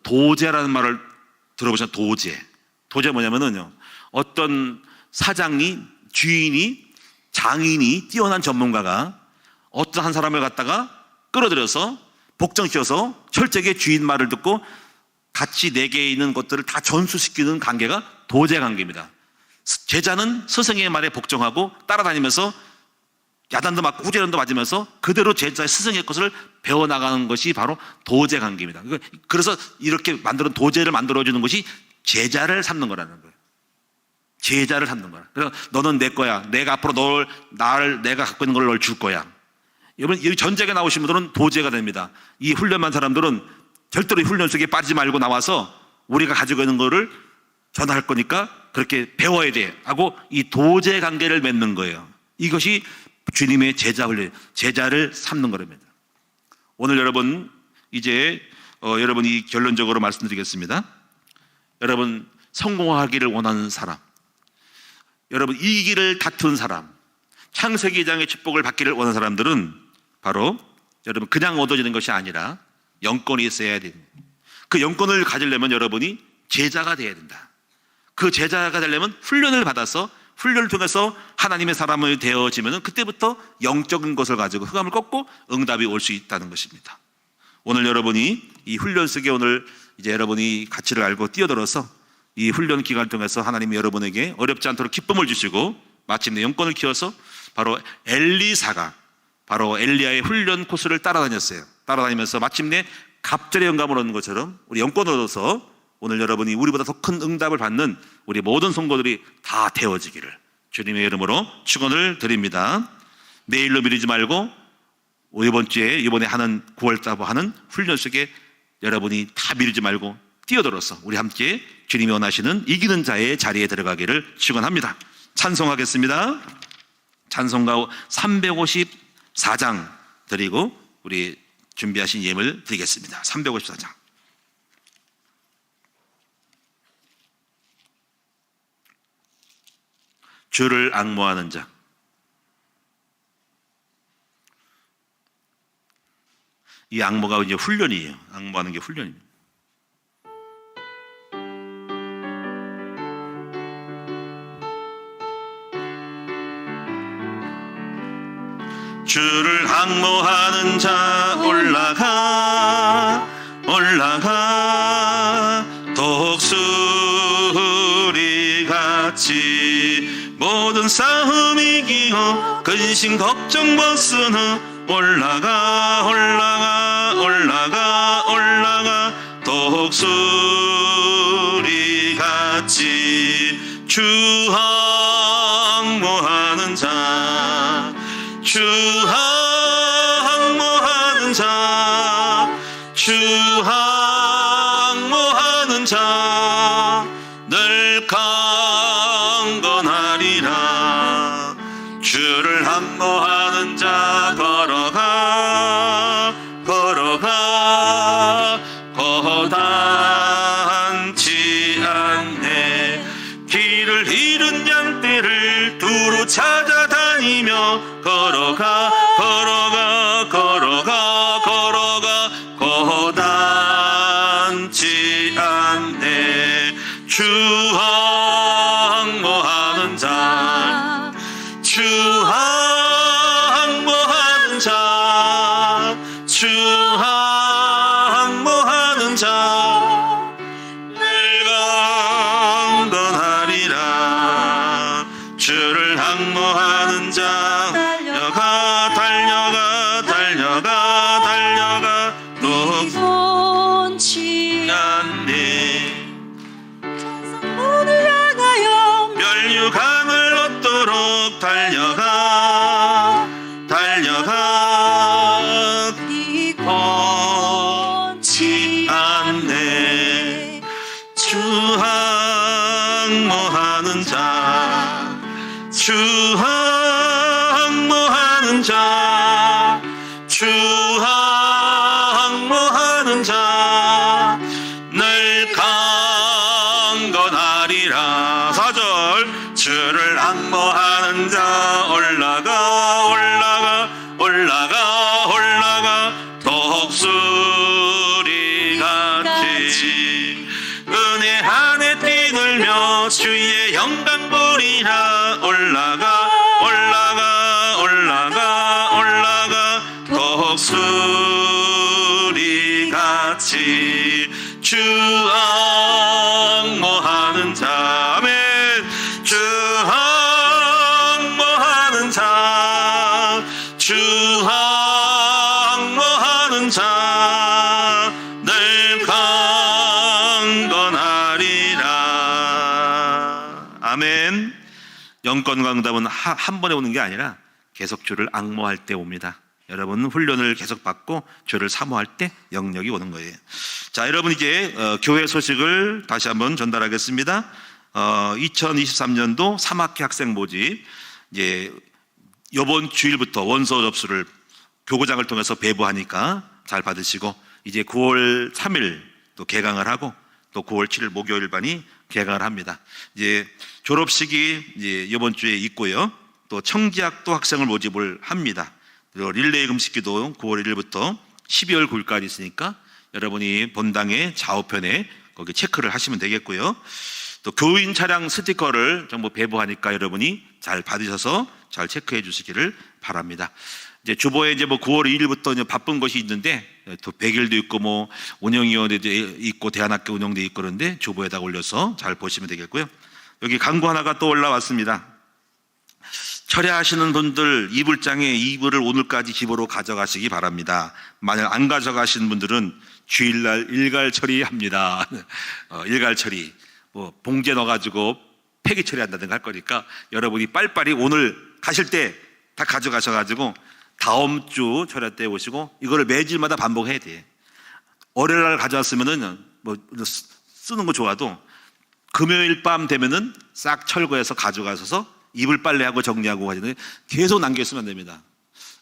도제라는 말을 들어보셨나요? 도제. 도제 뭐냐면은요, 어떤 사장이, 주인이, 장인이, 뛰어난 전문가가 어떤 한 사람을 갖다가 끌어들여서 복종시켜서 철저하게 주인 말을 듣고 같이 내게 있는 것들을 다 전수시키는 관계가 도제 관계입니다. 제자는 스승의 말에 복종하고 따라다니면서 야단도 맞고 후재련도 맞으면서 그대로 제자의 스승의 것을 배워나가는 것이 바로 도제 관계입니다. 그래서 이렇게 만드는 도제를 만들어주는 것이 제자를 삼는 거라는 거예요. 제자를 삼는 거야. 그래서 너는 내 거야. 내가 앞으로 내가 갖고 있는 걸 널 줄 거야. 여러분, 이 전쟁에 나오신 분들은 도제가 됩니다. 이 훈련만 사람들은 절대로 훈련 속에 빠지지 말고 나와서 우리가 가지고 있는 거를 전할 거니까 그렇게 배워야 돼 하고 이 도제 관계를 맺는 거예요. 이것이 주님의 제자 훈련, 제자를 삼는 거랍니다. 오늘 여러분 이제 여러분이 결론적으로 말씀드리겠습니다. 여러분, 성공하기를 원하는 사람, 여러분 이기를 다툰 사람, 창세기 2장의 축복을 받기를 원하는 사람들은 바로 여러분 그냥 얻어지는 것이 아니라 영권이 있어야 됩니다. 그 영권을 가지려면 여러분이 제자가 돼야 된다. 그 제자가 되려면 훈련을 받아서 훈련을 통해서 하나님의 사람이 되어지면 그때부터 영적인 것을 가지고 흑암을 꺾고 응답이 올 수 있다는 것입니다. 오늘 여러분이 이 훈련 속에 오늘 이제 여러분이 가치를 알고 뛰어들어서 이 훈련 기간을 통해서 하나님이 여러분에게 어렵지 않도록 기쁨을 주시고 마침내 영권을 키워서 바로 엘리사가 바로 엘리야의 훈련 코스를 따라다녔어요. 따라다니면서 마침내 갑절의 영감을 얻는 것처럼 우리 영권을 얻어서 오늘 여러분이 우리보다 더 큰 응답을 받는 우리 모든 성도들이 다 되어지기를 주님의 이름으로 축원을 드립니다. 내일로 미루지 말고 이번에 하는 9월달 하는 훈련 속에 여러분이 다 미루지 말고 뛰어들어서 우리 함께 주님이 원하시는 이기는 자의 자리에 들어가기를 축원합니다. 찬송하겠습니다. 찬송가 354장 드리고 우리 준비하신 예물 드리겠습니다. 354장. 주를 앙모하는 자. 이 앙모가 이제 훈련이에요. 앙모하는 게 훈련입니다. 주를 앙모하는 자 올라가 독수리같이 모든 싸움 이기고 근심 걱정 벗은 후 올라가 독수리 주 항모하는 자, 주 항모하는 자, 주 항모하는 자, 늘 강건하리라. 주를 항모하는 자 걸어가 걸어가 거단치 않네. 길을 잃은 양떼를 두루 찾아다니며 걸어가 걸어가 걸어가 걸어가 거단치 않네. 주 항모하는 자, 주 항모하는 자, 주 항모하는 자, 늘 강건하리라. 주를 항모하는 자, 달려가 달려가 달려가 달려가 놓지 않네. 천상문을 향하여 멸류관을 얻도록 달려가 달려가 걷지 않네. 주 항모하는 자, 주 항모하는 자, 주 항모하는 자, 늘 강건하리라. 4절 주를 항모하는 자 올라가 올라가 올라가 올라가 독수리같이 은혜 안에 뛰놀며 주의 영광 보리라. 올라가 올라가 올라가 올라가 독수리같이 주 항모하는 자. 아멘. 주 항모하는 자, 주 항모하는 자, 늘 강건하리라. 아멘. 영권 강답은 한 번에 오는 게 아니라 계속 주를 앙모할 때 옵니다. 여러분 훈련을 계속 받고 주를 사모할 때 영역이 오는 거예요. 자, 여러분 이제 교회 소식을 다시 한번 전달하겠습니다. 2023년도 3학기 학생 모집 이제 이번 주일부터 원서 접수를 교구장을 통해서 배부하니까 잘 받으시고, 이제 9월 3일 또 개강을 하고 또 9월 7일 목요일반이 개강을 합니다. 이제 졸업식이 이제 이번 주에 있고요. 또 청지학도 학생을 모집을 합니다. 그리고 릴레이 금식기도 9월 1일부터 12월 9일까지 있으니까 여러분이 본당의 좌우편에 거기 체크를 하시면 되겠고요. 또 교인 차량 스티커를 전부 배부하니까 여러분이 잘 받으셔서 잘 체크해 주시기를 바랍니다. 이제 주보에 이제 9월 2일부터 이제 바쁜 것이 있는데, 또 100일도 있고 운영위원회도 있고 대안학교 운영도 있고 그런데 주보에다 올려서 잘 보시면 되겠고요. 여기 광고 하나가 또 올라왔습니다. 철야하시는 분들 이불장에 이불을 오늘까지 집으로 가져가시기 바랍니다. 만약 안 가져가신 분들은 주일날 일갈 처리합니다. 일갈 처리, 봉지에 넣어가지고 폐기 처리한다든가 할 거니까 여러분이 빨리빨리 오늘 가실 때 다 가져가셔가지고 다음 주 철야 때 오시고, 이거를 매주마다 반복해야 돼. 월요일날 가져왔으면은 쓰는 거 좋아도 금요일 밤 되면은 싹 철거해서 가져가셔서 이불 빨래하고 정리하고 하시는데 계속 남겨있으면 안 됩니다.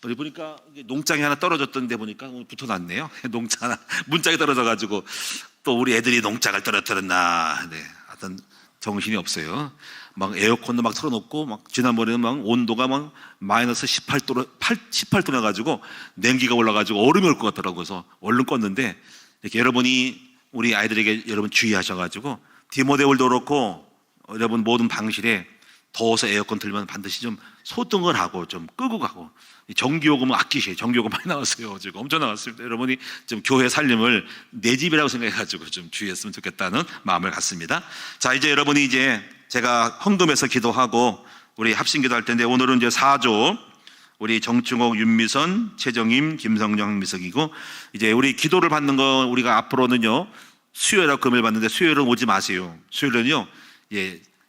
우리 보니까 농장이 하나 떨어졌던데 보니까 붙어놨네요. 농장 하나 문짝이 떨어져가지고 또 우리 애들이 농장을 떨어뜨렸나. 네, 하여튼 정신이 없어요. 막 에어컨도 막 틀어놓고, 막 지난번에는 막 온도가 막 마이너스 18도 나가지고 냉기가 올라가지고 얼음이 올 것 같더라고요. 그래서 얼른 껐는데, 이렇게 여러분이 우리 아이들에게 여러분 주의하셔가지고 디모데울도 그렇고 여러분 모든 방실에 더워서 에어컨 틀면 반드시 좀 소등을 하고 좀 끄고 가고, 전기요금은 아끼셔요. 전기요금 많이 나왔어요. 지금 엄청 나왔습니다. 여러분이 좀 교회 살림을 내 집이라고 생각해가지고 좀 주의했으면 좋겠다는 마음을 갖습니다. 자, 이제 여러분이 이제 제가 헌금해서 기도하고 우리 합심기도 할 텐데, 오늘은 이제 4조 우리 정충옥, 윤미선, 최정임, 김성령, 황미석이고, 이제 우리 기도를 받는 거 우리가 앞으로는요 수요일하고 금요일 받는데 수요일은 오지 마세요. 수요일은요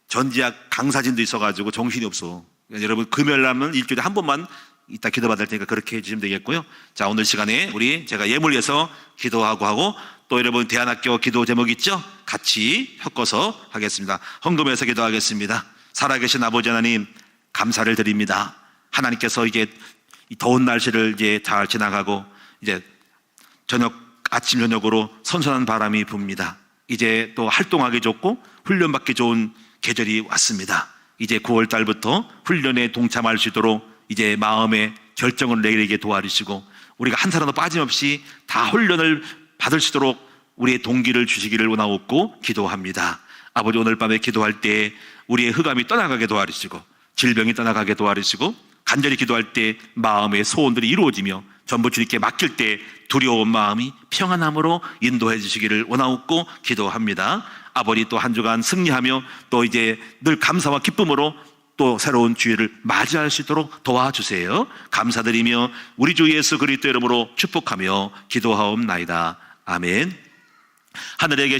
전지학 강사진도 있어가지고 정신이 없어. 그러니까 여러분 금요일 날은 일주일에 한 번만 이따 기도 받을 테니까 그렇게 해주시면 되겠고요. 자, 오늘 시간에 제가 예물위해서 기도하고 하고 또 여러분 대안학교 기도 제목 있죠? 같이 섞어서 하겠습니다. 헌금해서 기도하겠습니다. 살아계신 아버지 하나님 감사를 드립니다. 하나님께서 이제 이 더운 날씨를 이제 잘 지나가고 이제 아침 저녁으로 선선한 바람이 붑니다. 이제 또 활동하기 좋고 훈련받기 좋은 계절이 왔습니다. 이제 9월 달부터 훈련에 동참할 수 있도록 이제 마음의 결정을 내리게 도와주시고 우리가 한 사람도 빠짐없이 다 훈련을 받을 수 있도록 우리의 동기를 주시기를 원하옵고 기도합니다. 아버지, 오늘 밤에 기도할 때 우리의 흑암이 떠나가게 도와주시고 질병이 떠나가게 도와주시고 간절히 기도할 때 마음의 소원들이 이루어지며 전부 주님께 맡길 때 두려운 마음이 평안함으로 인도해 주시기를 원하옵고 기도합니다. 아버지, 또 한 주간 승리하며 또 이제 늘 감사와 기쁨으로 또 새로운 주일을 맞이할 수 있도록 도와주세요. 감사드리며 우리 주 예수 그리스도 이름으로 축복하며 기도하옵나이다. 아멘. 하늘에 계신